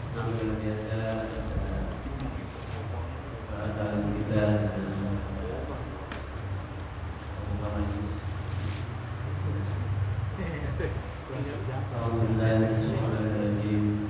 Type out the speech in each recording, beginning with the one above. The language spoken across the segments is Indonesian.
Alhamdulillah biasa perasaan kita membuka majlis. Alhamdulillahirrahmanirrahim.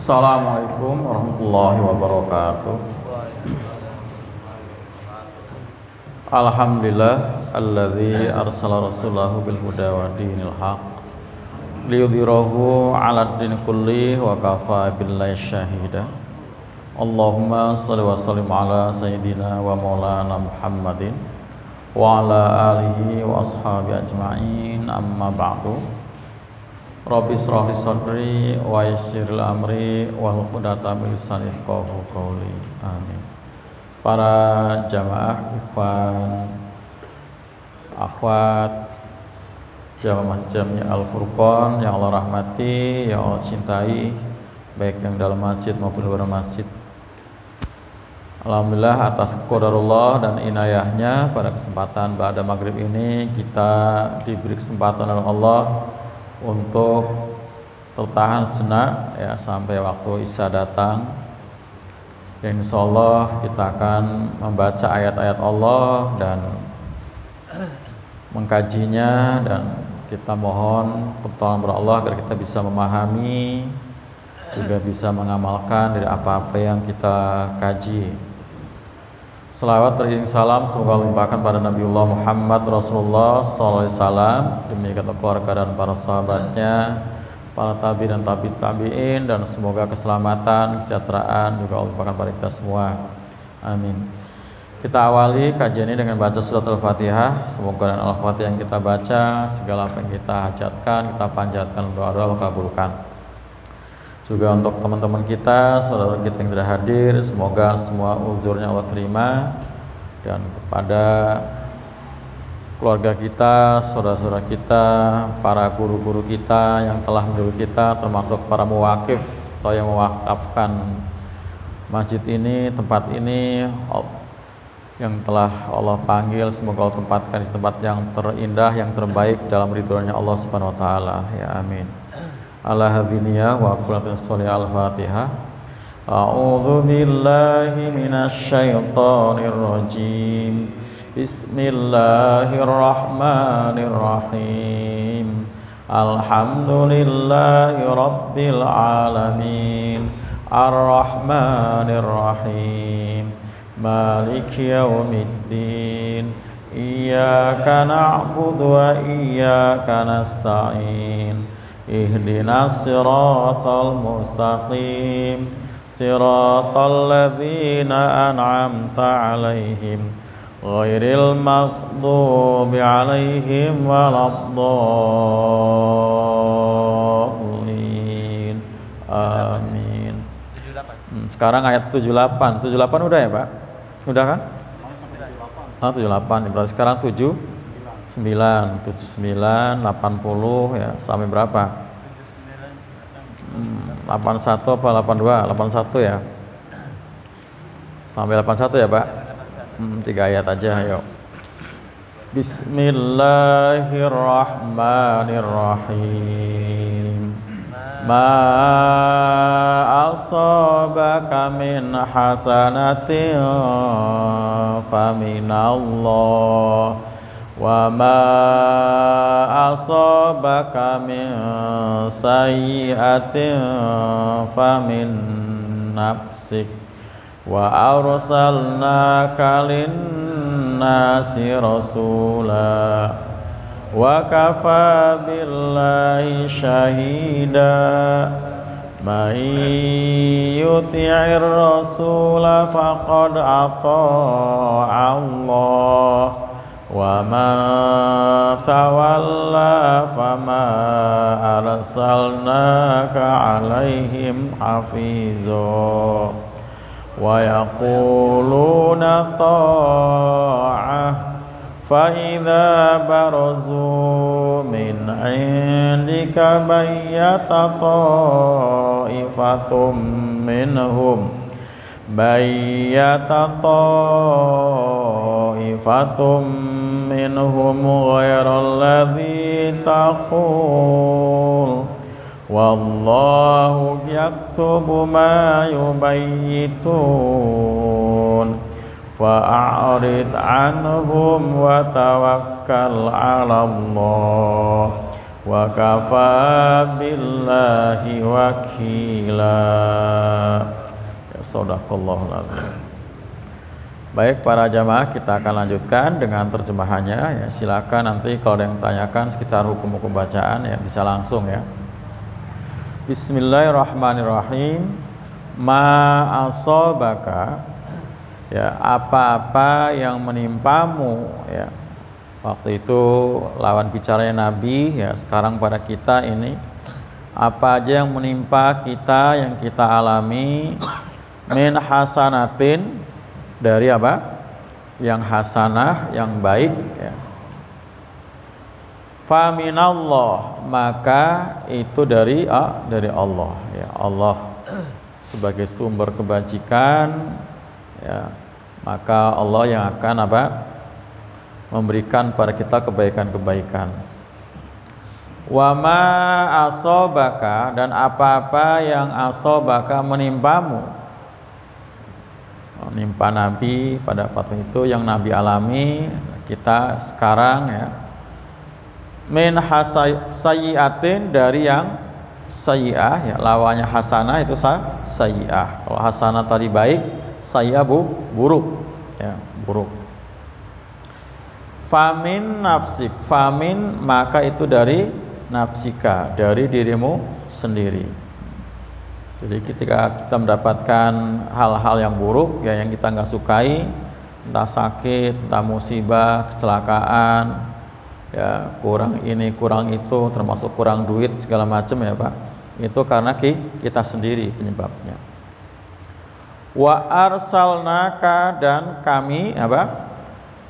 Assalamualaikum warahmatullahi wabarakatuh. Alhamdulillah alladzi arsala rasulahu bil huda wa dinil haq liyudhhirahu 'alad din kulli wa kafa billahi syahida. Allahumma shalli wa sallim ala sayyidina wa maulana Muhammadin wa ala alihi wa ashabi ajma'in, amma ba'du. Rabbi shrah li sadri wa yassir li amri wahlul 'uqdatam min lisani yafqahu qawli. Amin. Para jamaah ikhwan akhwat jamaah Masjid Jami Al-Furqan yang Allah rahmati, yang Allah cintai, baik yang dalam masjid maupun luar masjid. Alhamdulillah atas qadarullah dan inayahnya pada kesempatan ba'da maghrib ini kita diberi kesempatan oleh Allah untuk tertahan sejenak ya sampai waktu isya datang. Dan insyaallah kita akan membaca ayat-ayat Allah dan mengkajinya, dan kita mohon pertolongan dari Allah agar kita bisa memahami, juga bisa mengamalkan dari apa-apa yang kita kaji. Selawat teriring salam semoga limpahkan pada Nabiullah Muhammad Rasulullah SAW, demikian keluarga dan para sahabatnya, para tabi dan tabi'in, dan semoga keselamatan, kesejahteraan juga Allah limpahkan pada kita semua. Amin. Kita awali kajian ini dengan baca surat Al-Fatihah. Semoga dengan Al-Fatihah yang kita baca, segala apa yang kita hajatkan, kita panjatkan, doa-doa Allah kabulkan. Juga untuk teman-teman kita, saudara kita yang tidak hadir, semoga semua uzurnya Allah terima. Dan kepada keluarga kita, saudara-saudara kita, para guru-guru kita yang telah mendidik kita, termasuk para muwakif atau yang mewakafkan masjid ini, tempat ini, yang telah Allah panggil, semoga Allah tempatkan di tempat yang terindah, yang terbaik dalam ridhonya Allah Subhanahu wa taala. Ya amin. Ala hadiniyah wa qulatin sholih al-Fatihah. A'udzu billahi minasy syaithanir rajim. Bismillahirrahmanirrahim. Alhamdulillahi rabbil alamin. Ar-Rahmanir Rahim. Maliki yaumiddin. Iyyaka na'budu wa iyyaka nasta'in. Ihdinas siratal mustaqim, siratal ladzina an'amta 'alaihim ghairil maghdubi 'alaihim waladdallin. Amin. Sekarang ayat 78. 78 udah ya, Pak? Udah kan? 78. Berarti sekarang 79, 80 ya, sampai berapa? 81 apa 82? 81 ya. Sampai 81 ya, Pak? 3 ayat aja, ayo. Bismillahirrahmanirrahim. Ma asabaka min hasanatin faminallah, wa ma asabaka min sayyi'atin famin nafsik, wa arsalnaka linnasi rasula, wa kafa billahi syahida. Man yuti'ir rasula faqad ata'a Allah, wa man tawalla fama arsalnaka 'alaihim hafizan. Wa yaquluna ta'ah فإذا برزوا من عندك بيت طائفة منهم غير الذي تقول والله يكتب ما يبيتون فأعرض عنهم وتوكل على الله وكفى بالله وكيلا. Ya, Shadaqallahul Azim. Baik para jamaah, kita akan lanjutkan dengan terjemahannya ya. Silakan nanti kalau ada yang tanyakan sekitar hukum-hukum bacaan ya bisa langsung ya. Bismillahirrahmanirrahim. Ma asabaka, ya apa-apa yang menimpamu ya. Waktu itu lawan bicaranya Nabi ya, sekarang pada kita ini apa aja yang menimpa kita, yang kita alami, min hasanatin, dari apa? Yang hasanah, yang baik ya. Fa minallah, maka itu dari Allah ya. Allah sebagai sumber kebajikan ya, maka Allah yang akan apa? Memberikan pada kita kebaikan-kebaikan. Wa ma asobaka, dan apa-apa yang asobaka menimpamu, menimpa Nabi pada waktu itu yang Nabi alami, kita sekarang ya, min sayyiatin, dari yang sayyi'ah ya, lawannya hasanah itu sayyi'ah. Kalau hasanah tadi baik, sayyi'ah buruk ya, buruk. Famin nafsik, famin maka itu dari nafsika, dari dirimu sendiri. Jadi ketika kita mendapatkan hal-hal yang buruk ya, yang kita nggak sukai, entah sakit, entah musibah, kecelakaan ya, kurang ini kurang itu, termasuk kurang duit segala macam ya Pak, itu karena kita sendiri penyebabnya. Wa arsalnaka, dan kami apa,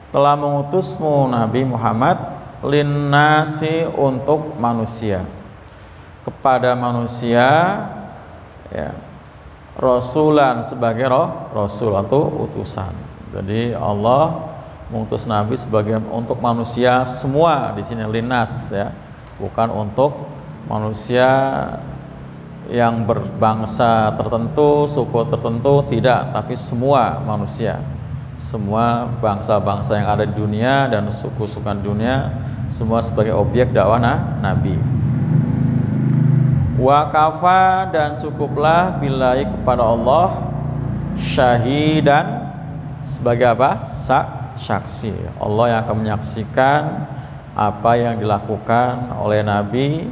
telah mengutusmu Nabi Muhammad linnasi, untuk manusia, kepada manusia ya, rasulan, sebagai rasul atau utusan. Jadi Allah mengutus Nabi sebagai untuk manusia semua, di sini linnas ya, bukan untuk manusia yang berbangsa tertentu, suku tertentu, tidak, tapi semua manusia, semua bangsa-bangsa yang ada di dunia dan suku-suku dunia, semua sebagai objek dakwah Nabi. Wa kafa, dan cukuplah billahi, kepada Allah, syahidan, sebagai apa? Saksi. Allah yang akan menyaksikan apa yang dilakukan oleh Nabi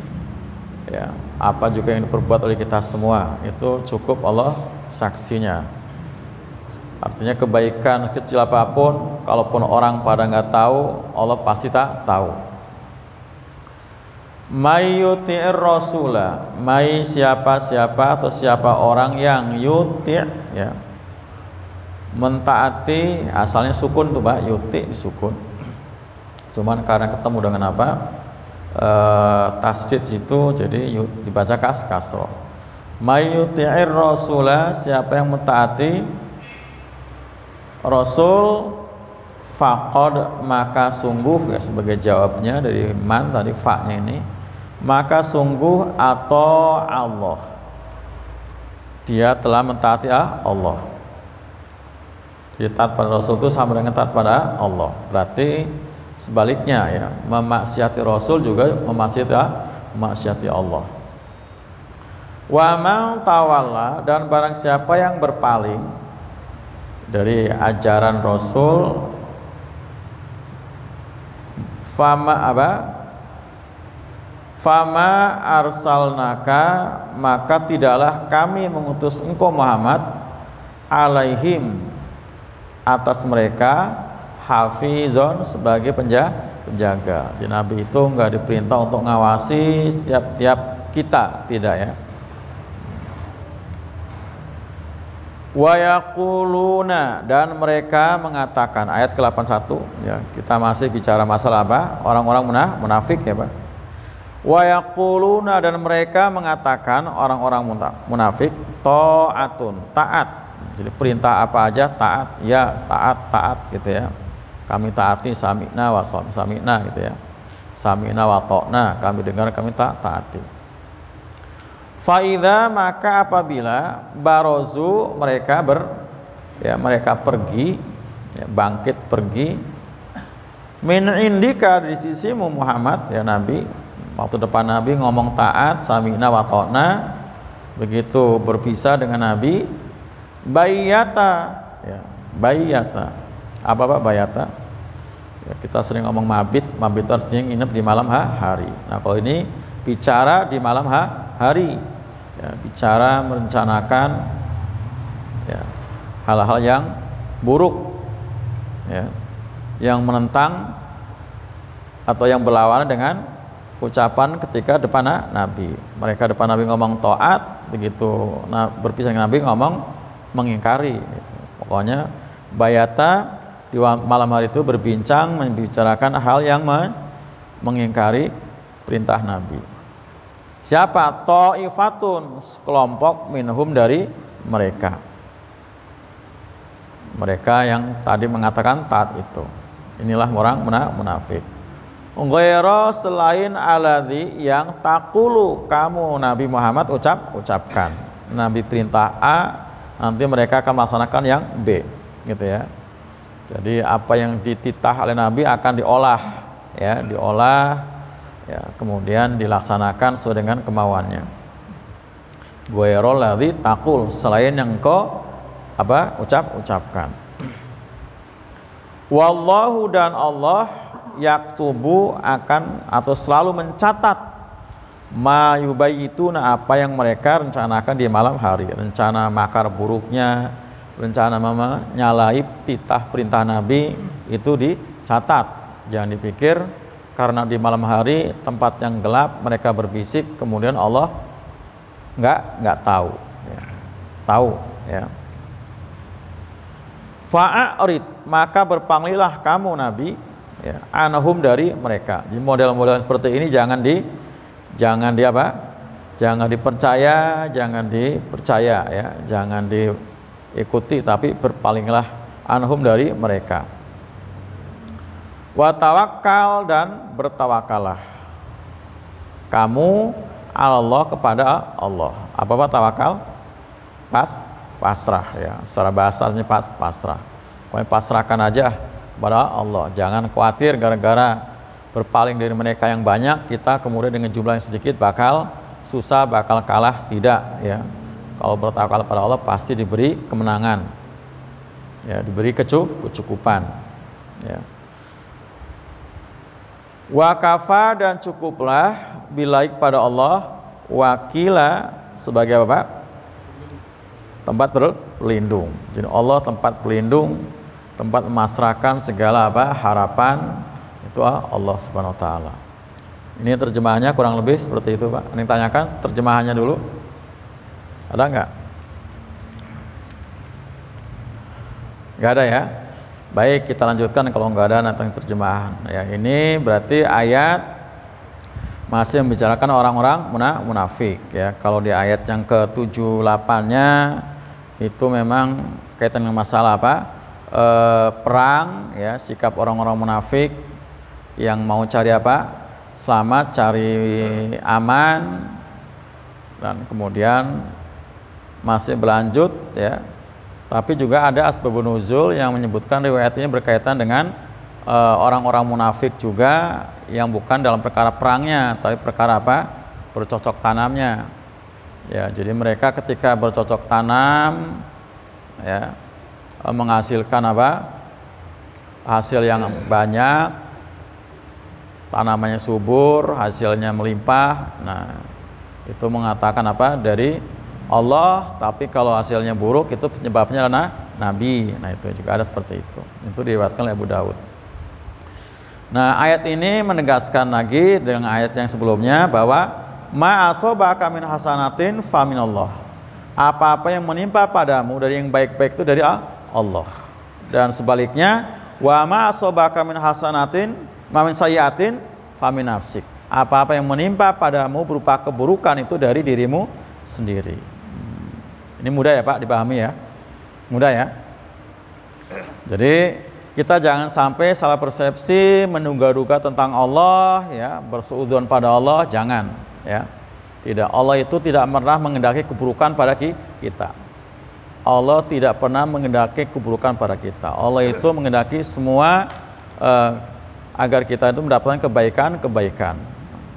ya, apa juga yang diperbuat oleh kita semua, itu cukup Allah saksinya. Artinya kebaikan kecil apapun, kalaupun orang pada nggak tahu, Allah pasti tak tahu. May yuti'ir rasula, may siapa atau siapa orang yang yuti' ya, mentaati, asalnya sukun tuh Pak, yuti' disukun. Cuman karena ketemu dengan apa? Tasdid situ, jadi dibaca kasroh. May yuti'ir rasula, siapa yang mentaati Rasul, faqad, maka sungguh ya, sebagai jawabnya dari man tadi fa-nya ini, maka sungguh atau Allah, dia telah mentaati Allah. Dia taat pada Rasul itu sama dengan taat pada Allah. Berarti sebaliknya ya, memaksiati Rasul juga memaksiati Allah. Wa man tawalla, dan barang siapa yang berpaling dari ajaran Rasul, fama arsalnaka, maka tidaklah kami mengutus engkau Muhammad, alaihim, atas mereka, hafizon, sebagai penjaga. Jadi Nabi itu enggak diperintah untuk ngawasi setiap kita, tidak ya. Wa yaquluna, dan mereka mengatakan, ayat ke-81 ya, kita masih bicara masalah apa? Orang-orang munafik ya, Pak. Wa yaquluna, dan mereka mengatakan orang-orang munafik, ta'atun, taat. Jadi perintah apa aja taat, ya taat gitu ya. Kami taati, sami'na wa sami'na gitu ya. Sami'na wa ta'na, kami dengar, kami taati. Faidha, maka apabila barozu, mereka mereka pergi ya, bangkit pergi min indika, di sisimu Muhammad ya Nabi. Waktu depan Nabi ngomong taat, sami'na wa ta'na, begitu berpisah dengan Nabi, bayata ya, bayata. Apa Pak bayata? Ya, kita sering ngomong mabit artinya nginep di malam hari. Nah, kalau ini bicara di malam hari. Ya, bicara merencanakan ya, hal-hal yang buruk ya, yang menentang atau yang berlawanan dengan ucapan ketika depan Nabi. Mereka depan Nabi ngomong taat, begitu berpisah dengan Nabi ngomong mengingkari gitu. Pokoknya bayata di malam hari itu berbincang, membicarakan hal yang mengingkari perintah Nabi. Siapa? Ta'ifatun, kelompok minhum dari mereka. Mereka yang tadi mengatakan taat itu. Inilah orang munafik. Ghairu, selain aladzi, yang taqulu, kamu Nabi Muhammad ucapkan. Nabi perintah A, nanti mereka akan melaksanakan yang B, gitu ya. Jadi apa yang dititah oleh Nabi akan diolah ya, ya, kemudian dilaksanakan sesuai dengan kemauannya. Ghairul ladzi taqul, selain yang engkau ucapkan. Wallahu, dan Allah yaktubu, akan atau selalu mencatat ma yubayyituna, apa yang mereka rencanakan di malam hari. Rencana makar buruknya, rencana menyalahi titah perintah Nabi, itu dicatat. Jangan dipikir karena di malam hari tempat yang gelap mereka berbisik, kemudian Allah nggak tahu ya. Tahu ya. Fa'arid, maka berpalingilah kamu Nabi ya, anhum, dari mereka. Jadi model-model seperti ini jangan dipercaya, jangan dipercaya ya, jangan diikuti, tapi berpalinglah anhum, dari mereka. Wa tawakkal, dan bertawakallah kamu Allah, kepada Allah. Apa tawakal? Pasrah ya. Secara bahasanya pasrah. Pokoknya pasrahkan aja kepada Allah. Jangan khawatir gara-gara berpaling dari mereka yang banyak, kita kemudian dengan jumlah yang sedikit bakal susah, bakal kalah. Tidak ya. Kalau bertawakal pada Allah pasti diberi kemenangan. Ya, diberi kecukupan. Ya. Wa kafa, dan cukuplah billahi, pada Allah, wakila, sebagai apa? Tempat berlindung. Jadi Allah tempat pelindung, tempat memasrahkan segala harapan, itu Allah Subhanahu wa taala. Ini terjemahannya kurang lebih seperti itu, Pak. Ini tanyakan terjemahannya dulu. Ada enggak? Enggak ada ya? Baik, kita lanjutkan kalau nggak ada tentang terjemahan. Ya, ini berarti ayat masih membicarakan orang-orang munafik. Ya, kalau di ayat yang ke-78-nya itu memang kaitan dengan masalah perang. Ya, sikap orang-orang munafik yang mau cari selamat, cari aman, dan kemudian masih berlanjut ya. Tapi juga ada asbabun nuzul yang menyebutkan riwayat ini berkaitan dengan orang-orang munafik juga yang bukan dalam perkara perangnya, tapi perkara bercocok tanamnya. Ya, jadi mereka ketika bercocok tanam ya, menghasilkan hasil yang banyak, tanamannya subur, hasilnya melimpah. Nah, itu mengatakan dari Allah, tapi kalau hasilnya buruk itu penyebabnya adalah Nabi. Nah, itu juga ada seperti itu. Itu diriwayatkan oleh Abu Daud. Nah, ayat ini menegaskan lagi dengan ayat yang sebelumnya bahwa ma asobaka min hasanatin fa minallah. Apa-apa yang menimpa padamu dari yang baik-baik itu dari Allah. Dan sebaliknya, wa ma asobaka min hasanatin min sayyiatin famin nafsik. Apa-apa yang menimpa padamu berupa keburukan itu dari dirimu sendiri. Ini mudah ya Pak dipahami ya? Mudah ya? Jadi kita jangan sampai salah persepsi, menduga-duga tentang Allah ya, bersuudzon pada Allah, jangan ya. Tidak, Allah itu tidak pernah mengendaki keburukan pada kita. Allah tidak pernah mengendaki keburukan pada kita. Allah itu mengendaki semua agar kita itu mendapatkan kebaikan-kebaikan.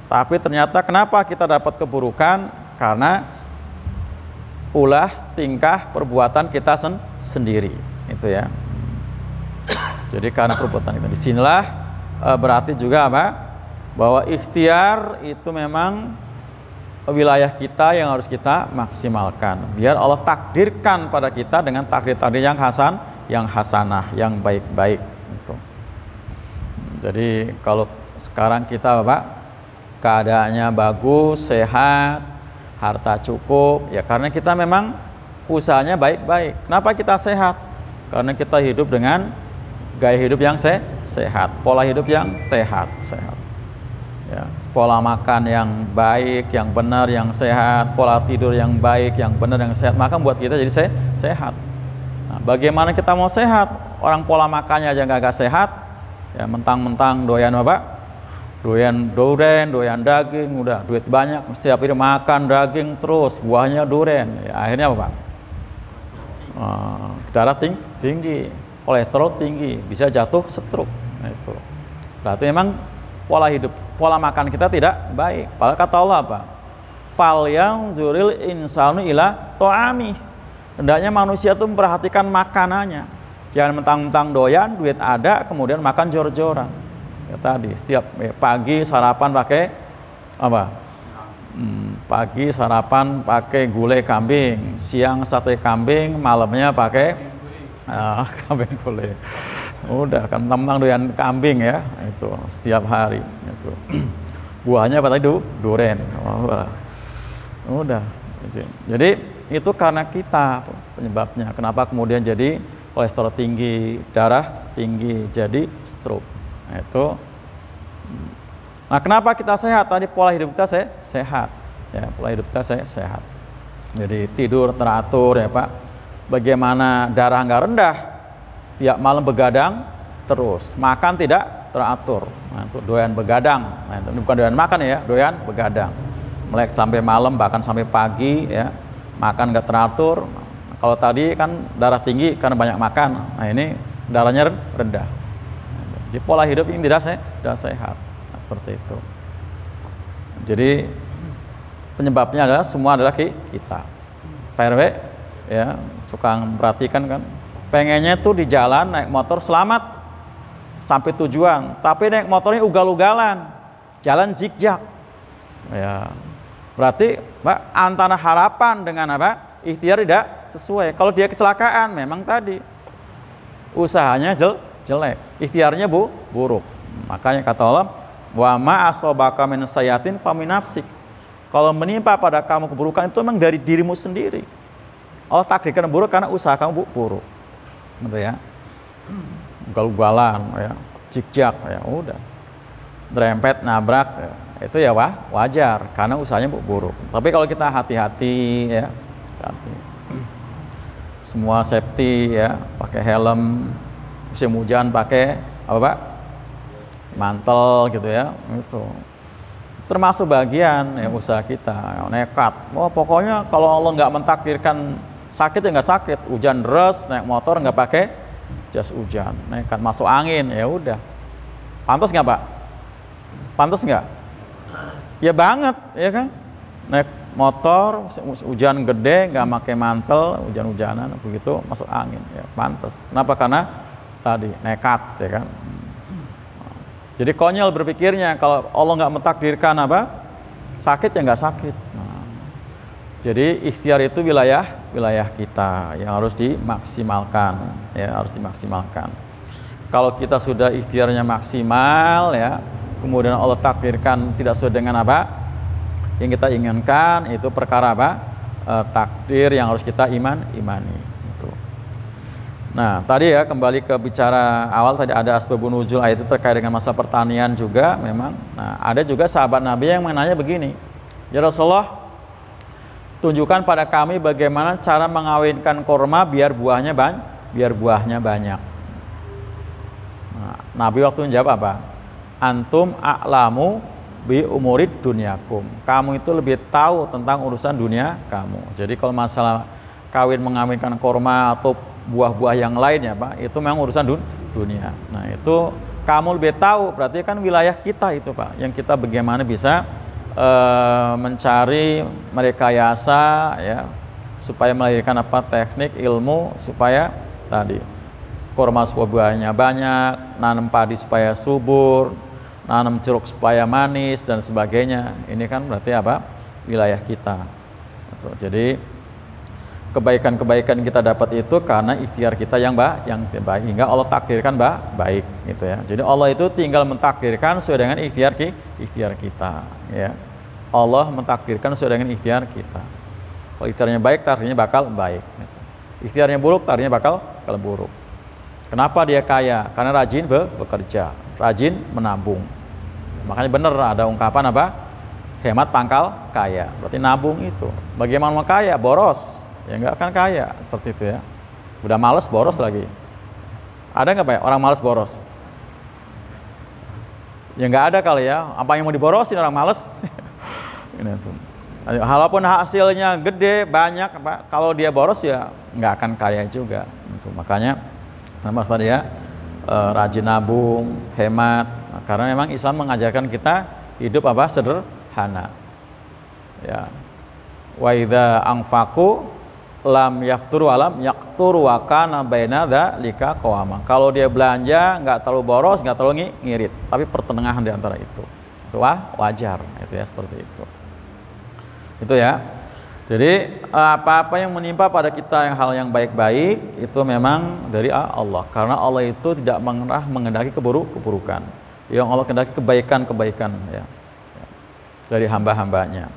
Tapi ternyata kenapa kita dapat keburukan? Karena ulah tingkah perbuatan kita sendiri, itu ya. Jadi karena perbuatan kita. Disinilah berarti juga apa? Bahwa ikhtiar itu memang wilayah kita yang harus kita maksimalkan. Biar Allah takdirkan pada kita dengan takdir-takdir yang hasanah, yang baik-baik. Gitu. Jadi kalau sekarang kita Bapak keadaannya bagus, sehat, harta cukup, ya karena kita memang usahanya baik-baik. Kenapa kita sehat? Karena kita hidup dengan gaya hidup yang sehat, pola hidup yang sehat. Ya, pola makan yang baik, yang benar, yang sehat, pola tidur yang baik, yang benar, yang sehat, maka buat kita jadi sehat. Nah, bagaimana kita mau sehat? Orang pola makannya aja nggak sehat, ya mentang-mentang doyan apa? Doyan durian, doyan daging, udah duit banyak, setiap hari makan daging terus, buahnya durian, ya, akhirnya apa Pak? Darah tinggi, kolesterol tinggi, bisa jatuh stroke. Nah, itu berarti memang pola makan kita tidak baik. Padahal kata Allah apa? Fal yanzuril insanu ila ta'ami. Hendaknya manusia itu memperhatikan makanannya. Jangan mentang-mentang doyan, duit ada, kemudian makan jor-joran. Ya, tadi setiap pagi sarapan pakai apa? Pagi sarapan pakai gulai kambing, siang sate kambing, malamnya pakai kambing gulai. Udah kan mentang-mentang doyan kambing ya, itu setiap hari itu. Buahnya apa tadi? Durian. Udah gitu. Jadi itu karena kita penyebabnya. Kenapa kemudian jadi kolesterol tinggi, darah tinggi, jadi stroke. Nah, itu. Nah, kenapa kita sehat? Tadi pola hidup kita sehat. Ya, pola hidup kita sehat. Jadi tidur teratur ya Pak. Bagaimana darah nggak rendah? Tiap malam begadang terus, makan tidak teratur. Nah, itu doyan begadang. Nah, itu bukan doyan makan ya, doyan begadang. Melek sampai malam, bahkan sampai pagi ya, makan nggak teratur. Nah, kalau tadi kan darah tinggi karena banyak makan. Nah, ini darahnya rendah. Jadi pola hidup ini tidak sehat. Nah, seperti itu. Jadi penyebabnya adalah semua adalah kita. Pak RW ya, suka memperhatikan kan. Pengennya tuh di jalan naik motor selamat sampai tujuan, tapi naik motornya ugal-ugalan, jalan zigzag. Ya, berarti Pak antara harapan dengan apa? Ikhtiar tidak sesuai. Kalau dia kecelakaan, memang tadi usahanya jelek, ikhtiarnya buruk. Makanya kata Allah, wa ma asobaka min sayyiatin famin nafsik. Kalau menimpa pada kamu keburukan itu memang dari dirimu sendiri. Allah takdirkan buruk karena usaha kamu buruk. Gitu ya, ugal-ugalan ya, zigzag ya, udah derempet nabrak ya. Itu ya wajar karena usahanya buruk. Tapi kalau kita hati-hati ya, semua safety ya, pakai helm, musim hujan pakai apa Pak? Mantel gitu ya, itu termasuk bagian ya usaha kita. Nekat, pokoknya kalau Allah nggak mentakdirkan sakit ya nggak sakit, hujan deras naik motor nggak pakai jas hujan, nekat masuk angin, ya udah, pantas nggak Pak? Pantas nggak? Ya banget, ya kan? Naik motor hujan gede nggak pakai mantel, hujan-hujanan begitu masuk angin, ya pantas. Kenapa? Karena tadi nekat, ya kan? Jadi konyol berpikirnya kalau Allah nggak mentakdirkan apa sakit ya nggak sakit. Jadi ikhtiar itu wilayah kita yang harus dimaksimalkan, ya harus dimaksimalkan. Kalau kita sudah ikhtiarnya maksimal, ya kemudian Allah takdirkan tidak sesuai dengan apa yang kita inginkan, itu perkara apa? takdir yang harus kita imani. Gitu. Nah, tadi ya kembali ke bicara awal tadi ada asbabun nuzul ayat itu terkait dengan masalah pertanian juga memang. Nah, ada juga sahabat Nabi yang menanya begini, ya Rasulullah, tunjukkan pada kami bagaimana cara mengawinkan korma biar buahnya banyak. Nah, Nabi waktu menjawab apa? Antum a'lamu bi umurid dunyakum. Kamu itu lebih tahu tentang urusan dunia kamu. Jadi kalau masalah kawin mengawinkan korma atau buah-buah yang lainnya Pak, itu memang urusan dunia. Nah, itu kamu lebih tahu, berarti kan wilayah kita itu Pak, yang kita bagaimana bisa mencari merekayasa ya supaya melahirkan apa teknik ilmu supaya tadi korma buahnya banyak, nanam padi supaya subur, nanam jeruk supaya manis dan sebagainya. Ini kan berarti apa? Wilayah kita. Jadi kebaikan-kebaikan kita dapat itu karena ikhtiar kita yang baik hingga Allah takdirkan baik gitu ya. Jadi Allah itu tinggal mentakdirkan sesuai dengan ikhtiar kita ya. Allah mentakdirkan sesuai dengan ikhtiar kita. Kalau ikhtiarnya baik, takdirnya bakal baik. Ikhtiarnya buruk, takdirnya bakal buruk. Kenapa dia kaya? Karena rajin bekerja, rajin menabung. Makanya benar ada ungkapan apa? Hemat pangkal kaya. Berarti nabung itu. Bagaimana mau kaya? Boros. Ya enggak akan kaya seperti itu ya. Udah males boros lagi. Ada nggak Pak ya, orang males boros? Ya nggak ada kali ya. Apa yang mau diborosin orang males? Ini tuh. Walaupun hasilnya gede banyak, Pak, kalau dia boros ya nggak akan kaya juga. Itu makanya nama tadi ya rajin nabung, hemat. Nah, karena memang Islam mengajarkan kita hidup apa? Sederhana. Ya. Wa idza anfaqu lam yafturu alam yaqturu wa kana baina dzalika qawama. Kalau dia belanja nggak terlalu boros, nggak terlalu ngirit, tapi pertengahan di antara itu. Itu wajar, itu ya seperti itu. Itu ya. Jadi apa-apa yang menimpa pada kita yang hal yang baik-baik itu memang dari Allah. Karena Allah itu tidak mengendaki keburukan. Yang Allah kehendaki kebaikan-kebaikan ya. Dari hamba-hambanya.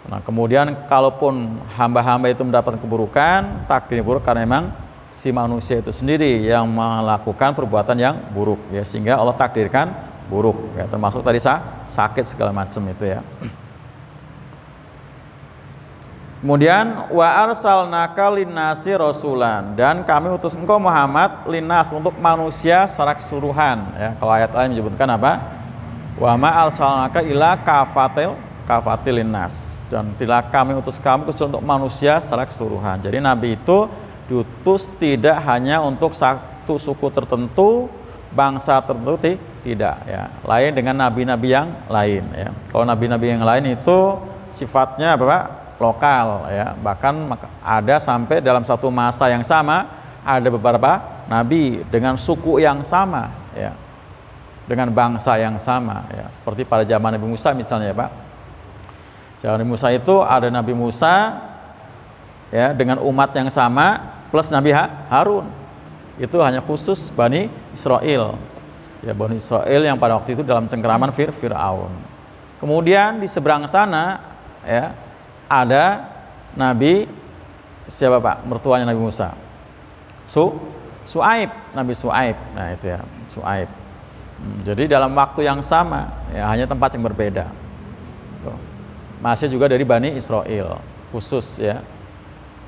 Nah, kemudian kalaupun hamba-hamba itu mendapatkan keburukan, takdir buruk karena memang si manusia itu sendiri yang melakukan perbuatan yang buruk ya, sehingga Allah takdirkan buruk ya, termasuk tadi sakit segala macam itu ya. Kemudian wa arsalnaka linnasi rasulan, dan kami utus engkau Muhammad linnas untuk manusia secara keseluruhan ya. Kalau ayat lain menyebutkan apa? Wa ma arsalnaka ila kafatil linnas, dan tidak kami utus kamu kecuali untuk manusia secara keseluruhan. Jadi Nabi itu diutus tidak hanya untuk satu suku tertentu, bangsa tertentu, tidak ya. Lain dengan nabi-nabi yang lain ya. Kalau nabi-nabi yang lain itu sifatnya apa Pak? Lokal ya. Bahkan ada sampai dalam satu masa yang sama ada beberapa nabi dengan suku yang sama ya. Dengan bangsa yang sama ya. Seperti pada zaman Nabi Musa misalnya ya Pak. Zaman Nabi Musa itu ada Nabi Musa ya dengan umat yang sama plus Nabi Harun. Itu hanya khusus Bani Israel. Ya, Bani Israel yang pada waktu itu dalam cengkeraman Fir'aun. Kemudian di seberang sana ya ada Nabi siapa Pak? Mertuanya Nabi Musa. Su'aib, Nabi Su'aib. Nah, itu ya, Su'aib. Jadi dalam waktu yang sama ya, hanya tempat yang berbeda. Tuh. Masih juga dari Bani Israel khusus ya.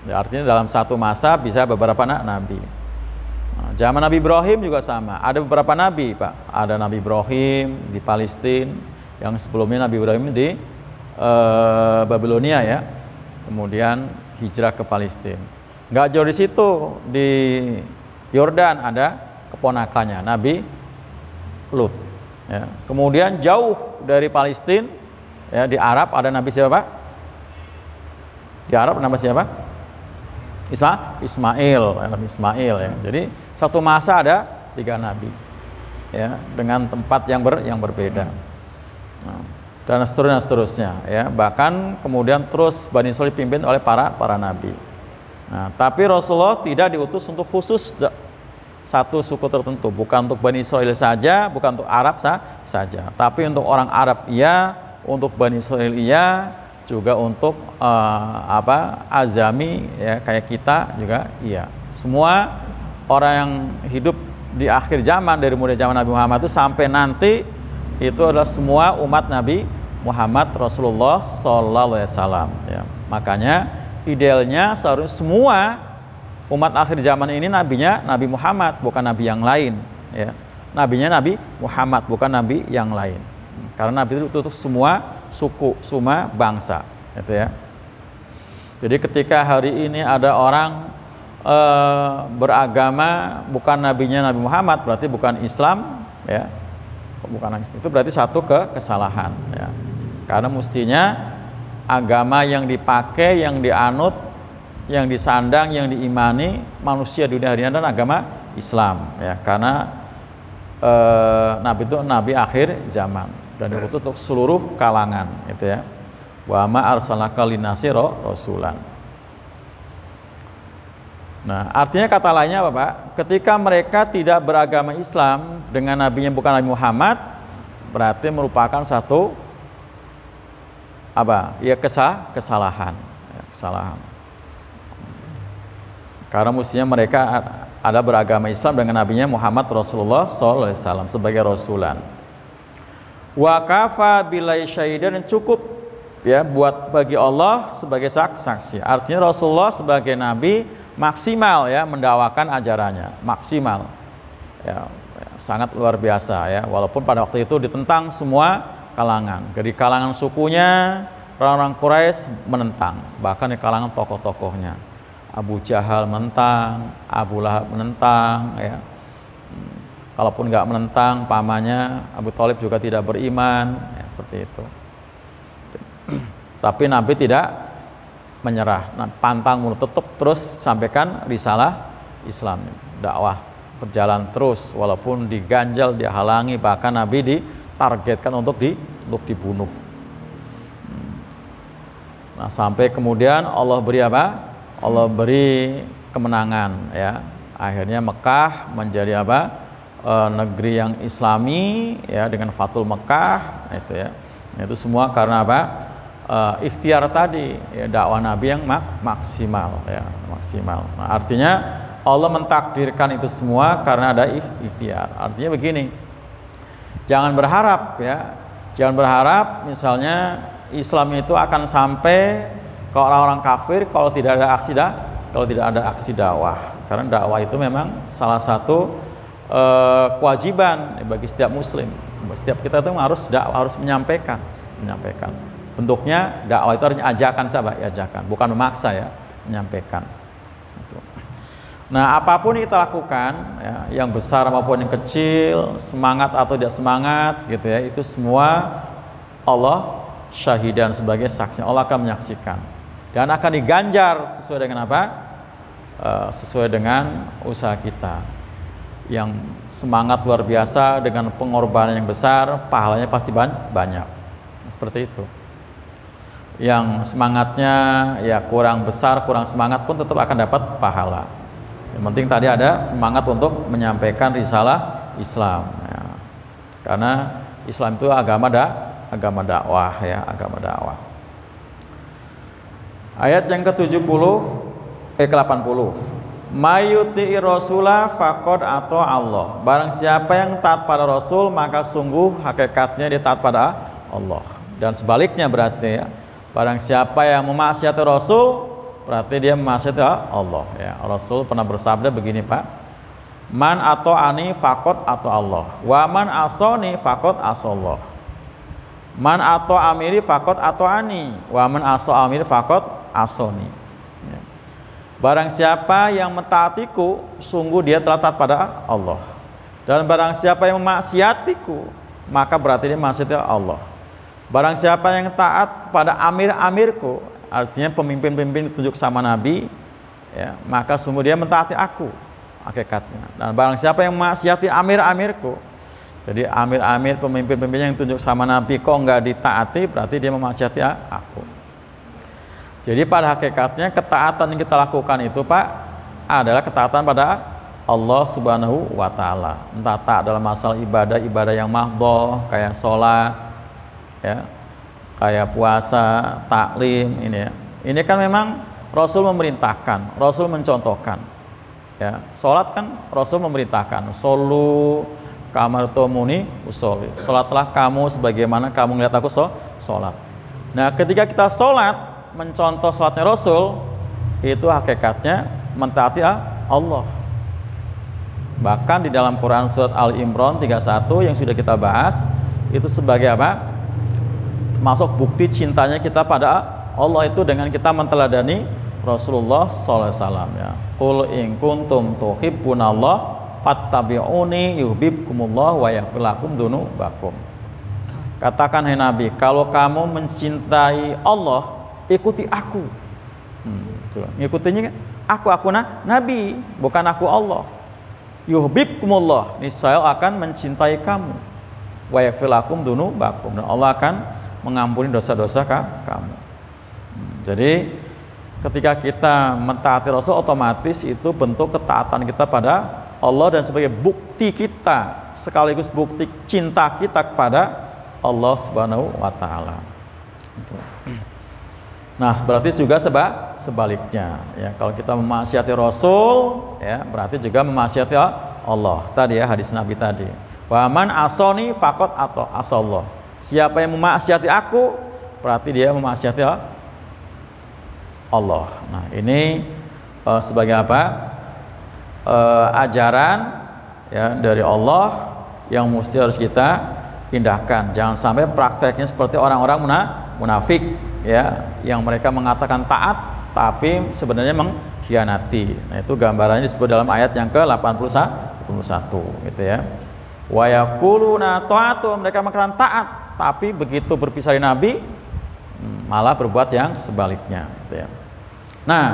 Ya, artinya dalam satu masa bisa beberapa nabi. Nah, zaman Nabi Ibrahim juga sama. Ada beberapa nabi, Pak. Ada Nabi Ibrahim di Palestina, yang sebelumnya Nabi Ibrahim di Babilonia ya. Kemudian hijrah ke Palestina. Nggak jauh di situ di Yordan ada keponakannya Nabi Lut. Ya. Kemudian jauh dari Palestina ya di Arab ada Nabi siapa Pak? Di Arab nama siapa? Ismail, Nabi Ismail ya. Jadi satu masa ada 3 nabi ya dengan tempat yang berbeda. Nah, dan seterusnya ya. Bahkan kemudian terus Bani Israil dipimpin oleh para nabi. Nah, tapi Rasulullah tidak diutus untuk khusus satu suku tertentu, bukan untuk Bani Israil saja, bukan untuk Arab saja, tapi untuk orang Arab iya, untuk Bani Israil iya, juga untuk azami ya, kayak kita juga iya. Semua orang yang hidup di akhir zaman dari mulai zaman Nabi Muhammad itu sampai nanti itu adalah semua umat Nabi Muhammad Rasulullah Sallallahu Alaihi Wasallam ya. Makanya idealnya seharusnya semua umat akhir zaman ini nabinya Nabi Muhammad, bukan nabi yang lain ya. Nabinya Nabi Muhammad, bukan nabi yang lain. Karena nabi itu untuk semua suku, semua bangsa gitu ya. Jadi ketika hari ini ada orang beragama bukan nabinya Nabi Muhammad, berarti bukan Islam ya. Bukan Islam, itu berarti satu kesalahan ya. Karena mestinya agama yang dipakai, yang dianut, yang disandang, yang diimani manusia dunia hari ini adalah agama Islam ya. Karena nabi itu nabi akhir zaman dan diutus untuk seluruh kalangan gitu ya. Wa ma arsalnaka linnasi rasulan. Nah, artinya kata lainnya apa, Pak? Ketika mereka tidak beragama Islam dengan nabinya bukan Nabi Muhammad, berarti merupakan satu ya kesalahan. Ya, kesalahan. Karena mestinya mereka ada beragama Islam dengan nabinya Muhammad Rasulullah SAW sebagai rasulan. Wa kafa bilai syahidan, cukup ya bagi Allah sebagai saksi. Artinya Rasulullah sebagai nabi maksimal ya mendakwakan ajarannya, maksimal ya, sangat luar biasa ya. Walaupun pada waktu itu ditentang semua kalangan, dari kalangan sukunya orang-orang Quraisy menentang, bahkan di kalangan tokoh-tokohnya Abu Jahal menentang, Abu Lahab menentang ya. Kalaupun nggak menentang, pamannya Abu Thalib juga tidak beriman ya, seperti itu. Tapi Nabi tidak menyerah, pantang mundur, tetap terus sampaikan risalah Islam, dakwah berjalan terus walaupun diganjal, dihalangi, bahkan Nabi ditargetkan untuk dibunuh. Nah, sampai kemudian Allah beri apa? Allah beri kemenangan ya. Akhirnya Mekah menjadi apa? Negeri yang Islami ya, dengan Fathul Mekah itu ya. Itu semua karena apa? Ikhtiar tadi ya, dakwah Nabi yang maksimal ya, maksimal. Nah, artinya Allah mentakdirkan itu semua karena ada ikhtiar. Artinya begini, jangan berharap ya, jangan berharap misalnya Islam itu akan sampai ke orang-orang kafir kalau tidak ada aksi dakwah. Karena dakwah itu memang salah satu kewajiban bagi setiap muslim. Setiap kita itu harus menyampaikan. Bentuknya dakwah itu artinya ajakan, bukan memaksa ya, menyampaikan. Nah, apapun yang kita lakukan ya, yang besar maupun yang kecil, semangat atau tidak semangat gitu ya, itu semua Allah syahidan sebagai saksi. Allah akan menyaksikan dan akan diganjar sesuai dengan apa? Sesuai dengan usaha kita. Yang semangat luar biasa dengan pengorbanan yang besar, pahalanya pasti banyak. Seperti itu. Yang semangatnya ya kurang besar, kurang semangat pun tetap akan dapat pahala. Yang penting tadi ada semangat untuk menyampaikan risalah Islam ya. Karena Islam itu agama dakwah ya, agama dakwah. Ayat yang ke-70 ke-80. Mayuti rasulah faqad atau Allah. Barang siapa yang taat pada Rasul, maka sungguh hakikatnya dia taat pada Allah. Dan sebaliknya berarti ya, barang siapa yang memaksiati Rasul, berarti dia memaksiati Allah ya. Rasul pernah bersabda begini, Pak. Man atau ani faqad atau Allah. Wa man asoni faqad asallah. Man atau amiri faqad atau ani. Wa man aso amiri faqad asoni. Ya. Barang siapa yang mentaatiku, sungguh dia telah taat pada Allah. Dan barang siapa yang memaksiatiku, maka berarti dia memaksiati Allah. Barang siapa yang taat kepada amir-amirku, artinya pemimpin-pemimpin ditunjuk sama Nabi ya, maka sungguh dia mentaati aku hakikatnya. Dan barang siapa yang memaksiati amir-amirku, jadi amir-amir pemimpin-pemimpin yang ditunjuk sama Nabi kok enggak ditaati, berarti dia memaksiati aku. Jadi pada hakikatnya ketaatan yang kita lakukan itu, Pak, adalah ketaatan pada Allah Subhanahu wa taala. Entah taat dalam masalah ibadah yang mahdhah kayak sholat ya, kayak puasa, taklim ini ya. Ini kan memang Rasul memerintahkan, Rasul mencontohkan. Ya, salat kan Rasul memerintahkan, "Shollu kamartumuni usolli." Salatlah kamu sebagaimana kamu melihat aku salat. Nah, ketika kita salat mencontoh salatnya Rasul, itu hakikatnya mentaati Allah. Bahkan di dalam Quran surat Al-Imran 31 yang sudah kita bahas, itu sebagai apa? Masuk bukti cintanya kita pada Allah itu dengan kita menteladani Rasulullah SAW ya. Qul in kuntum tuhibbunallah fattabi'uni yuhibbukumullah wa yaghfir lakum dzunubakum. Katakan hai Nabi, kalau kamu mencintai Allah, ikuti aku. Ngikutinya aku Nabi, bukan aku Allah. Yuhibbukumullah, niscaya akan mencintai kamu. Wa yaghfir lakum dzunubakum, dan Allah akan mengampuni dosa-dosa kamu. Jadi ketika kita mentaati Rasul, otomatis itu bentuk ketaatan kita pada Allah dan sebagai bukti kita, sekaligus bukti cinta kita kepada Allah Subhanahu wa taala. Nah, berarti juga sebaliknya ya, kalau kita memaksiati Rasul ya, berarti juga memaksiati Allah. Tadi ya hadis Nabi tadi. Wa man asoni faqad asallah. Siapa yang memaksiati aku, berarti dia memaksiati Allah. Nah, ini sebagai apa? Ajaran ya dari Allah yang mesti harus kita pindahkan. Jangan sampai prakteknya seperti orang-orang munafik ya, yang mereka mengatakan taat tapi sebenarnya mengkhianati. Nah, itu gambarannya disebut dalam ayat yang ke-81 gitu ya. Wa yaquluna ta'atu, mereka mengatakan taat tapi begitu berpisah dari Nabi malah berbuat yang sebaliknya gitu ya. Nah,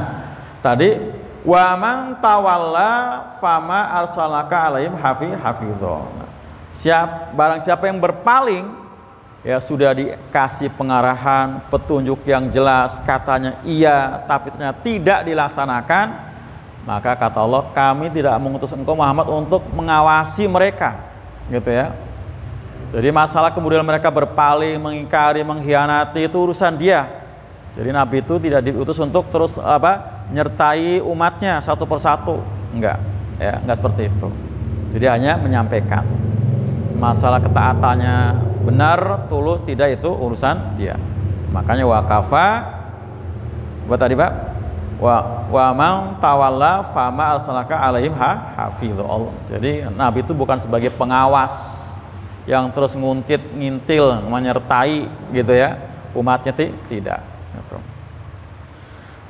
tadi wa man tawalla fama arsalaka alaihim hafizho. Barang siapa yang berpaling ya, sudah dikasih pengarahan, petunjuk yang jelas, katanya iya tapi ternyata tidak dilaksanakan, maka kata Allah, kami tidak mengutus engkau Muhammad untuk mengawasi mereka gitu ya. Jadi masalah kemudian mereka berpaling, mengingkari, mengkhianati, itu urusan dia. Jadi Nabi itu tidak diutus untuk terus nyertai umatnya satu persatu, enggak seperti itu. Jadi hanya menyampaikan. Masalah ketaatannya benar, tulus, tidak, itu urusan dia. Makanya wakafa buat tadi Pak, wa man tawalla fama arsalaka alaihim hafizho. Jadi Nabi itu bukan sebagai pengawas yang terus ngintil, menyertai gitu ya umatnya, tidak gitu.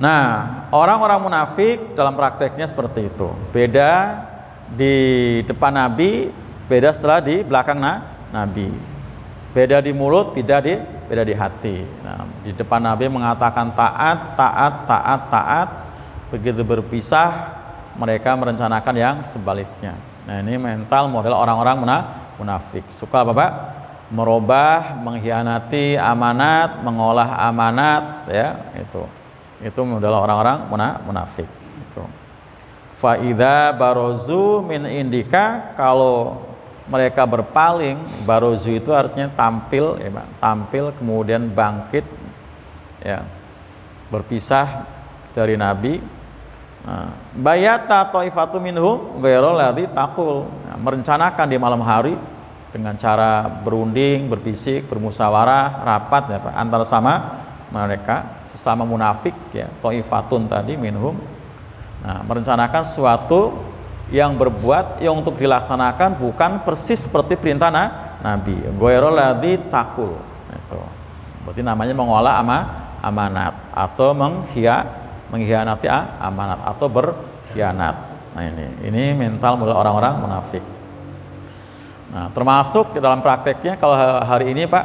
Nah, orang-orang munafik dalam prakteknya seperti itu. Beda di depan Nabi, beda setelah di belakang Nabi. Beda di mulut, beda di hati. Nah, di depan Nabi mengatakan taat. Begitu berpisah, mereka merencanakan yang sebaliknya. Nah, ini mental model orang-orang munafik. Suka apa Pak? Merubah, mengkhianati amanat, mengolah amanat ya, itu model orang-orang munafik itu. Fa idza barozu min indika, kalau mereka berpaling, barozu itu artinya tampil ya Pak, tampil kemudian bangkit ya, berpisah dari Nabi. Nah, bayata taifatu minhum ghairal ladzi taqul, merencanakan di malam hari dengan cara berunding, berbisik, bermusyawarah, rapat ya Pak, antara sama mereka sesama munafik ya, taifatun tadi minhum. Nah, merencanakan sesuatu yang berbuat yang untuk dilaksanakan bukan persis seperti perintah Nabi. Ghairal ladzi taqul. Itu. Berarti namanya mengolah amanat atau mengkhianati amanat atau berkhianat. Nah, ini mental model orang-orang munafik. Nah, termasuk dalam prakteknya kalau hari ini Pak,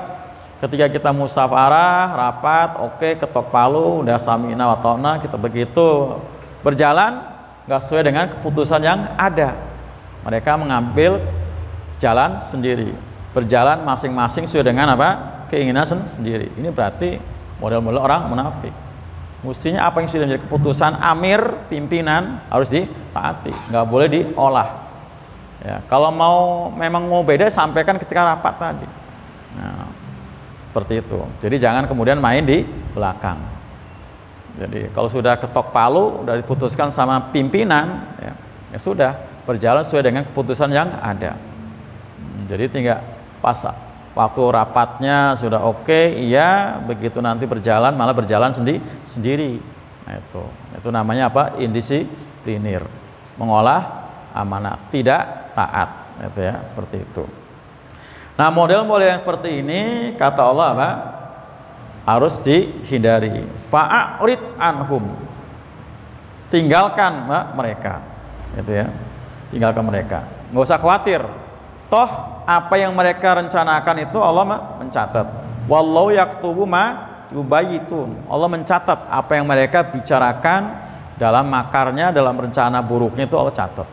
ketika kita musyawarah, rapat, oke, ketok palu, udah sami'na wa ta'na, kita begitu berjalan nggak sesuai dengan keputusan yang ada. Mereka mengambil jalan sendiri, berjalan masing-masing sesuai dengan keinginan sendiri. Ini berarti model-model orang munafik. Mestinya apa yang sudah menjadi keputusan amir, pimpinan, harus ditaati, nggak boleh diolah. Ya, kalau memang mau beda, sampaikan ketika rapat tadi. Nah, Seperti itu. Jadi jangan kemudian main di belakang. Jadi kalau sudah ketok palu, sudah diputuskan sama pimpinan, ya sudah, berjalan sesuai dengan keputusan yang ada. Jadi tinggal pas waktu rapatnya sudah oke, iya, begitu nanti berjalan malah berjalan sendiri. Nah, itu namanya apa? Indisiplinir, mengolah amanah, tidak taat, itu ya, seperti itu. Nah, model-model yang seperti ini kata Allah apa? Harus dihindari. Fa'arid anhum, tinggalkan mereka, itu ya, tinggalkan mereka, nggak usah khawatir. Toh apa yang mereka rencanakan itu Allah mencatat. Wallahu yaktubu ma yubayitun. Allah mencatat apa yang mereka bicarakan dalam makarnya, dalam rencana buruknya itu Allah catat.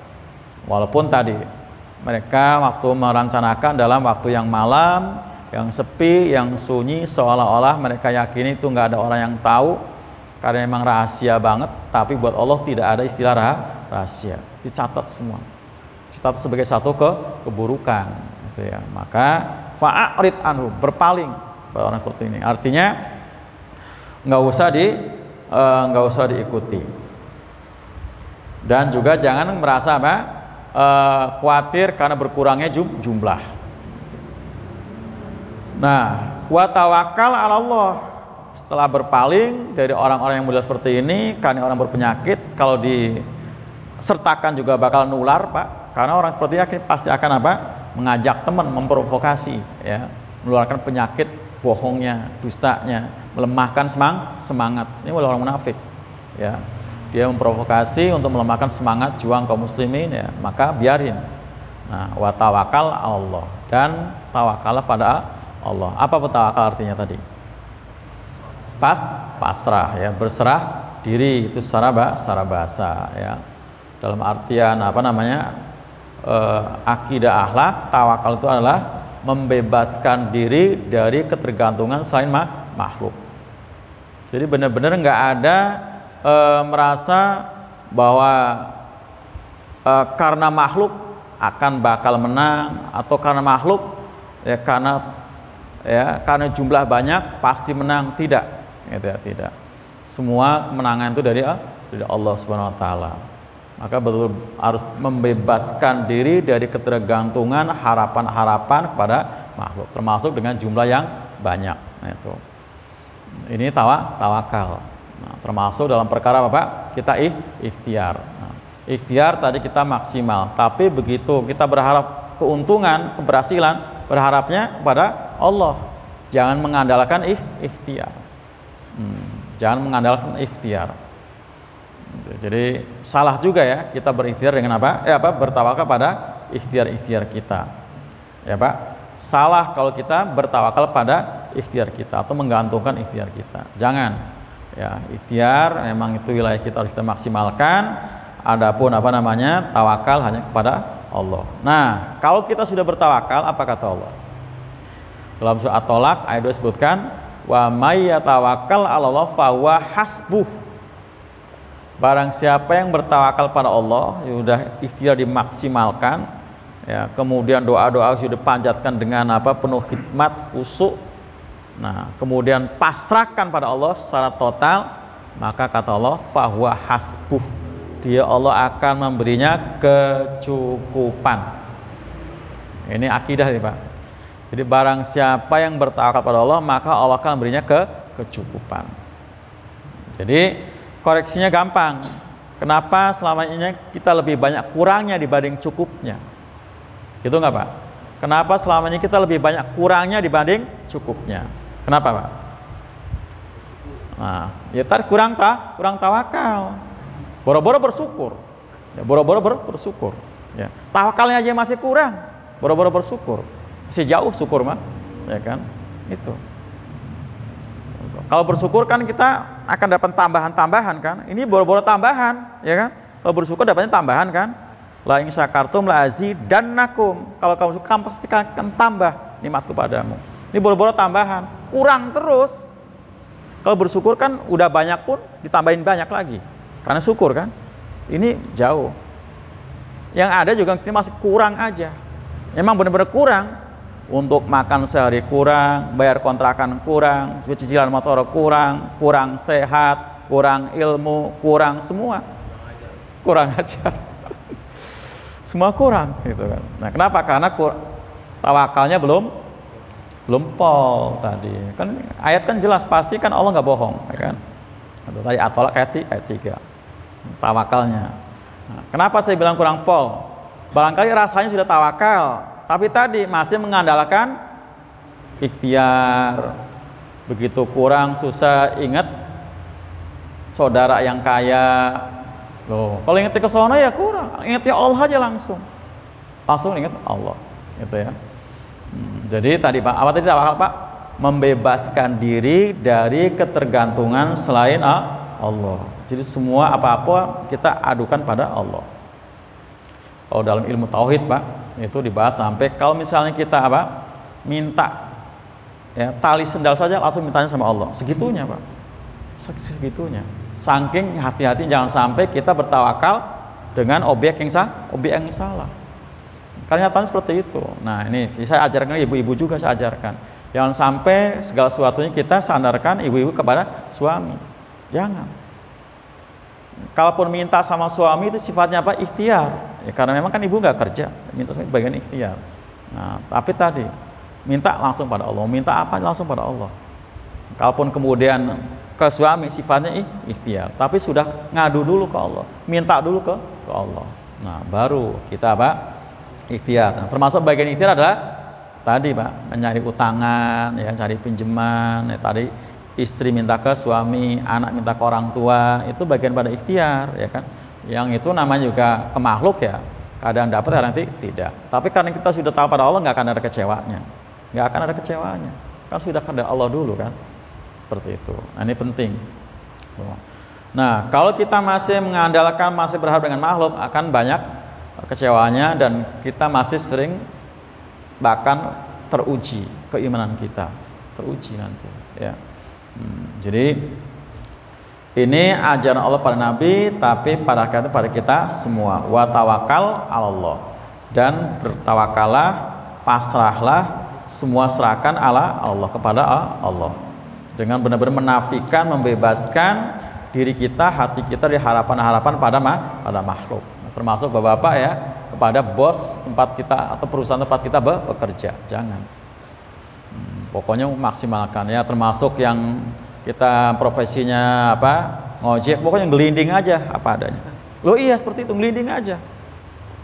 Walaupun tadi mereka waktu merencanakan dalam waktu yang malam, yang sepi, yang sunyi, seolah-olah mereka yakini itu nggak ada orang yang tahu karena memang rahasia banget. Tapi buat Allah tidak ada istilah rahasia, dicatat semua. Dicatat sebagai satu keburukan, gitu ya. Maka fa'arid anhu, berpaling pada orang seperti ini. Artinya nggak usah diikuti. Dan juga jangan merasa apa? Khawatir karena berkurangnya jumlah. Nah, wa tawakkal 'ala Allah. Setelah berpaling dari orang-orang yang mulia seperti ini, karena orang berpenyakit, kalau disertakan juga bakal nular, Pak. Karena orang seperti ini pasti akan apa? Mengajak teman, memprovokasi, ya, menularkan penyakit bohongnya, dustanya, melemahkan semangat. Ini orang munafik, ya. Dia memprovokasi untuk melemahkan semangat juang kaum muslimin, ya, maka biarin. Nah, wa tawakal Allah, dan tawakallah pada Allah. Apa tawakal artinya tadi? Pasrah, ya, berserah diri, itu secara bahasa, ya. Dalam artian apa namanya? Akidah akhlak, tawakal itu adalah membebaskan diri dari ketergantungan selain makhluk. Jadi benar-benar nggak ada merasa bahwa karena makhluk akan bakal menang, atau karena makhluk ya karena jumlah banyak pasti menang, tidak, gitu ya, tidak. Semua kemenangan itu dari Allah Subhanahu wa taala. Maka betul harus membebaskan diri dari ketergantungan harapan-harapan kepada makhluk, termasuk dengan jumlah yang banyak. Nah, itu. Ini tawakal. Nah, termasuk dalam perkara apa? Kita ikhtiar. Nah, ikhtiar tadi kita maksimal, tapi begitu kita berharap keuntungan, keberhasilan, berharapnya kepada Allah. Jangan mengandalkan ikhtiar. Jangan mengandalkan ikhtiar. Jadi salah juga ya kita berikhtiar dengan apa? Bertawakal pada ikhtiar-ikhtiar kita. Ya, Pak. Salah kalau kita bertawakal pada ikhtiar kita atau menggantungkan ikhtiar kita. Jangan. Ya, ikhtiar memang itu wilayah kita harus kita maksimalkan. Adapun apa namanya? Tawakal hanya kepada Allah. Nah, kalau kita sudah bertawakal, apa kata Allah? Dalam surah At-Tolak ayat 2 disebutkan, wa may yatawakkal 'ala Allah fa huwa hasbuh. Barang siapa yang bertawakal pada Allah, sudah ikhtiar dimaksimalkan, ya, kemudian doa-doa sudah dipanjatkan dengan apa? Penuh khidmat, khusyuk. Nah, kemudian pasrahkan pada Allah secara total, maka kata Allah, fahuwa hasbuh. Dia Allah akan memberinya kecukupan. Ini akidah nih, Pak. Jadi barang siapa yang bertawakal pada Allah, maka Allah akan memberinya kecukupan. Jadi koreksinya gampang. Kenapa selama ini kita lebih banyak kurangnya dibanding cukupnya? Gitu nggak, Pak? Kenapa selama ini kita lebih banyak kurangnya dibanding cukupnya? Kenapa, Pak? Nah, ya tadi kurang tawakal. Boro-boro bersyukur. Ya, boro-boro bersyukur. Ya, tawakalnya aja masih kurang. Boro-boro bersyukur. Masih jauh syukur mah, ya kan? Itu. Kalau bersyukur kan kita akan dapat tambahan-tambahan kan. Ini boro-boro tambahan, ya kan? Kalau bersyukur dapatnya tambahan kan. La in syakartum la azidannakum. Kalau kamu suka pasti akan tambah nikmatku padamu. Ini boro-boro tambahan, kurang terus. Kalau bersyukur kan udah banyak pun ditambahin banyak lagi. Karena syukur kan. Ini jauh. Yang ada juga kita masih kurang aja. Emang benar-benar kurang. untuk makan sehari kurang, bayar kontrakan kurang, cicilan motor kurang, kurang sehat, kurang ilmu, kurang semua, kurang aja. Semua kurang gitu kan. Nah, kenapa? Karena tawakalnya belum pol tadi. Kan ayat kan jelas, pasti kan Allah nggak bohong, ya kan? Itu tadi At-Tolaq ayat 3. Tawakalnya. Nah, kenapa saya bilang kurang pol? Barangkali rasanya sudah tawakal, tapi tadi masih mengandalkan ikhtiar. Begitu kurang, susah, ingat saudara yang kaya. Loh, kalau ingat ke sono ya kurang, ingat ya Allah aja langsung ingat Allah, gitu ya. Jadi tadi Pak, apa tadi Pak? Membebaskan diri dari ketergantungan selain Allah. Jadi semua apa-apa kita adukan pada Allah. Kalau dalam ilmu tauhid Pak, itu dibahas sampai kalau misalnya kita minta ya tali sendal saja langsung mintanya sama Allah, segitunya Pak, segitunya. Saking hati-hati jangan sampai kita bertawakal dengan objek yang salah. Karena nyatanya seperti itu. Nah, ini saya ajarkan ibu-ibu juga, saya ajarkan. Jangan sampai segala sesuatunya kita sandarkan ibu-ibu kepada suami. Jangan. Kalaupun minta sama suami itu sifatnya apa? Ikhtiar. Ya, karena memang kan ibu nggak kerja, minta suami bagian ikhtiar. Nah, tapi tadi minta langsung pada Allah, minta apa langsung pada Allah. Kalaupun kemudian ke suami sifatnya ikhtiar, tapi sudah ngadu dulu ke Allah, minta dulu ke Allah. Nah, baru kita ikhtiar. Nah, termasuk bagian ikhtiar adalah tadi Pak, mencari utangan, ya, cari pinjaman, ya, tadi istri minta ke suami, anak minta ke orang tua, itu bagian pada ikhtiar, ya kan? Yang itu namanya juga ke makhluk ya, kadang dapat, kadang tidak. Tapi karena kita sudah tahu pada Allah, nggak akan ada kecewanya, kan sudah kepada Allah dulu kan. Seperti itu. Nah, ini penting. Nah, kalau kita masih mengandalkan, masih berharap dengan makhluk, akan banyak kecewanya dan kita masih sering bahkan teruji keimanan kita, teruji nanti. Ya. Jadi ini ajaran Allah pada Nabi, tapi pada kita semua. Wa tawakal Allah, dan bertawakallah, pasrahlah, semua serahkan Allah, kepada Allah. Dengan benar-benar menafikan, membebaskan diri kita, hati kita dari harapan-harapan pada makhluk. Termasuk bapak-bapak ya, kepada bos tempat kita atau perusahaan tempat kita bekerja. Jangan. Pokoknya maksimalkan ya, termasuk yang kita profesinya ngojek, pokoknya gelinding aja apa adanya. Loh iya seperti itu, gelinding aja.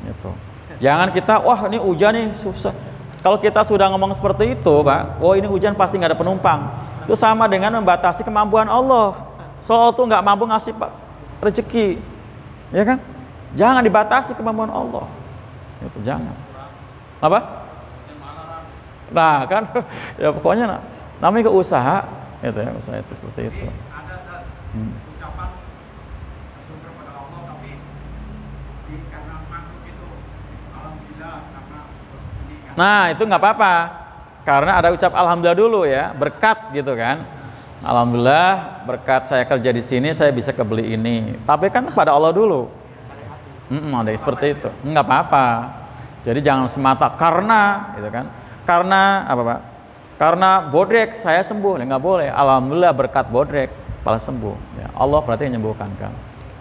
Gitu. Jangan kita, wah ini hujan nih susah. Kalau kita sudah ngomong seperti itu, Pak, oh ini hujan pasti nggak ada penumpang. Itu sama dengan membatasi kemampuan Allah. Soal itu nggak mampu ngasih rezeki, ya kan? Jangan dibatasi kemampuan Allah. Itu jangan. Apa? Nah kan, ya pokoknya namanya usaha, itu ya, usaha itu seperti itu. Ada ucapan syukur pada Allah, tapi karena makhluk itu, alhamdulillah karena ini. Nah itu nggak apa-apa, karena ada ucap alhamdulillah dulu ya, berkat gitu kan. Alhamdulillah berkat saya kerja di sini saya bisa kebeli ini. Tapi kan pada Allah dulu. Ada seperti itu, nggak apa-apa. Jadi jangan semata karena, gitu kan? Karena apa Pak? Karena bodrek saya sembuh, nggak boleh. Alhamdulillah berkat bodrek malah sembuh. Ya, Allah berarti menyembuhkan kan.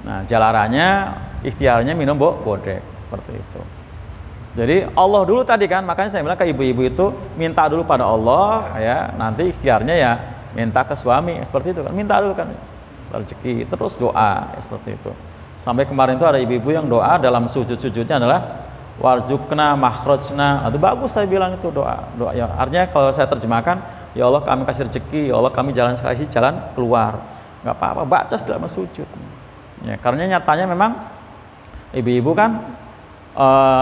Nah jalarannya, ikhtiarnya minum bodrek seperti itu. Jadi Allah dulu tadi kan, makanya saya bilang ke ibu-ibu itu minta dulu pada Allah, ya nanti ikhtiarnya ya minta ke suami seperti itu kan, minta dulu kan rezeki, terus doa ya, seperti itu. Sampai kemarin itu ada ibu-ibu yang doa dalam sujud-sujudnya adalah warjukna makhrajna. Itu bagus saya bilang itu doa ya. Artinya kalau saya terjemahkan, ya Allah kami kasih rezeki, ya Allah kami kasih jalan keluar. Nggak apa-apa, baca dalam sujud. Ya, karena nyatanya memang ibu-ibu kan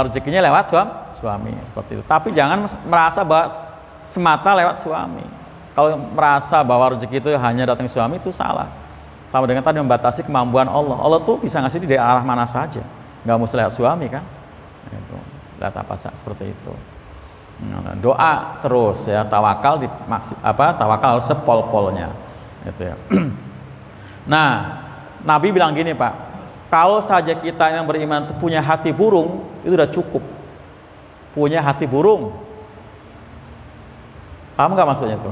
rezekinya lewat suami seperti itu. Tapi jangan merasa bahwa semata lewat suami. Kalau merasa bahwa rezeki itu hanya datang suami, itu salah. Sama dengan tadi membatasi kemampuan Allah. Allah tuh bisa ngasih di arah mana saja, nggak mesti lewat suami kan. Itu lihat apa seperti itu. Nah, doa terus ya, tawakal tawakal sepol-polnya gitu ya. Nah Nabi bilang gini Pak, kalau saja kita yang beriman punya hati burung, itu udah cukup. Punya hati burung, Paham nggak maksudnya tuh?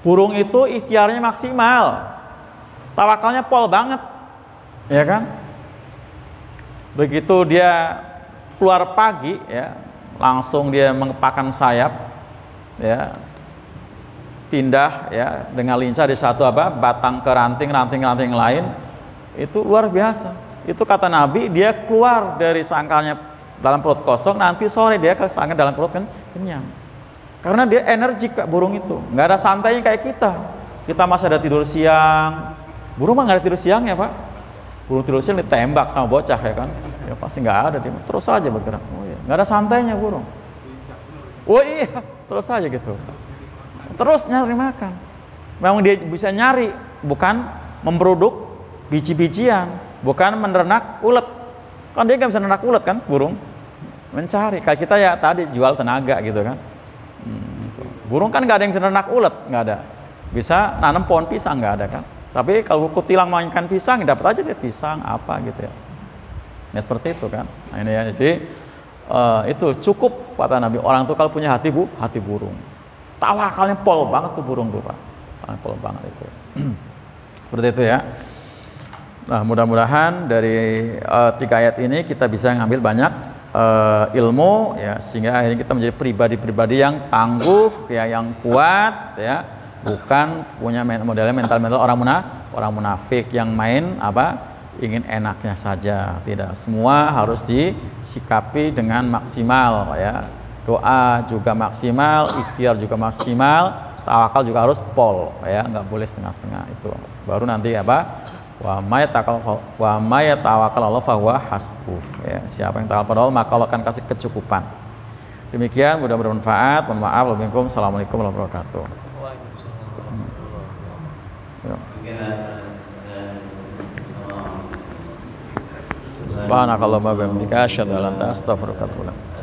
Burung itu ikhtiarnya maksimal, tawakalnya pol banget, ya kan? Begitu dia keluar pagi, ya, langsung dia mengepakkan sayap, ya, pindah, ya, dengan lincah di satu batang ke ranting lain, itu luar biasa. Itu kata Nabi, dia keluar dari sangkalnya dalam perut kosong, nanti sore dia ke sangkal dalam perut kenyang. Karena dia energik, Kak, burung itu. Nggak ada santainya kayak kita. Kita masih ada tidur siang. Burung mah nggak ada tidur siang ya, Pak. Burung tidur siang ditembak sama bocah, ya kan? Ya pasti nggak ada, dia terus aja bergerak. Oh iya, nggak ada santainya burung. Oh iya, terus aja gitu. Terus nyari makan. Memang dia bisa nyari, bukan memproduksi biji-bijian, bukan menernak ulet. Kan dia nggak bisa menernak ulet kan, burung. Mencari. Kayak kita ya tadi jual tenaga gitu kan. Burung kan nggak ada yang bisa menernak ulet, nggak ada. Bisa nanam pohon pisang, nggak ada kan. Tapi kalau kutilang mainkan pisang, dapat aja dia pisang apa gitu ya. Ya seperti itu kan. Nah, ini ya, jadi itu cukup kata Nabi, orang tuh kalau punya hati burung. Tawakalnya pol banget tuh burung tuh, Pak. Pol banget itu. Seperti itu ya. Nah, mudah-mudahan dari 3 ayat ini kita bisa ngambil banyak ilmu, ya, sehingga akhirnya kita menjadi pribadi-pribadi yang tangguh, ya, yang kuat, ya, bukan punya modelnya mental orang munafik yang main ingin enaknya saja. Tidak, semua harus disikapi dengan maksimal, ya. Doa juga maksimal, ikhtiar juga maksimal, tawakal juga harus pol, ya, nggak boleh setengah-setengah. Itu baru nanti wa may tawakkal Allah fahuwa hasbuh, ya, siapa yang tawakal pada Allah maka Allah akan kasih kecukupan. Demikian, mudah-mudahan bermanfaat. Mohon maaf. Assalamualaikum warahmatullahi wabarakatuh. Subhanakallahumma wa bihamdika asyhadu an la ilaha illa anta astaghfiruka wa atubu ilaik.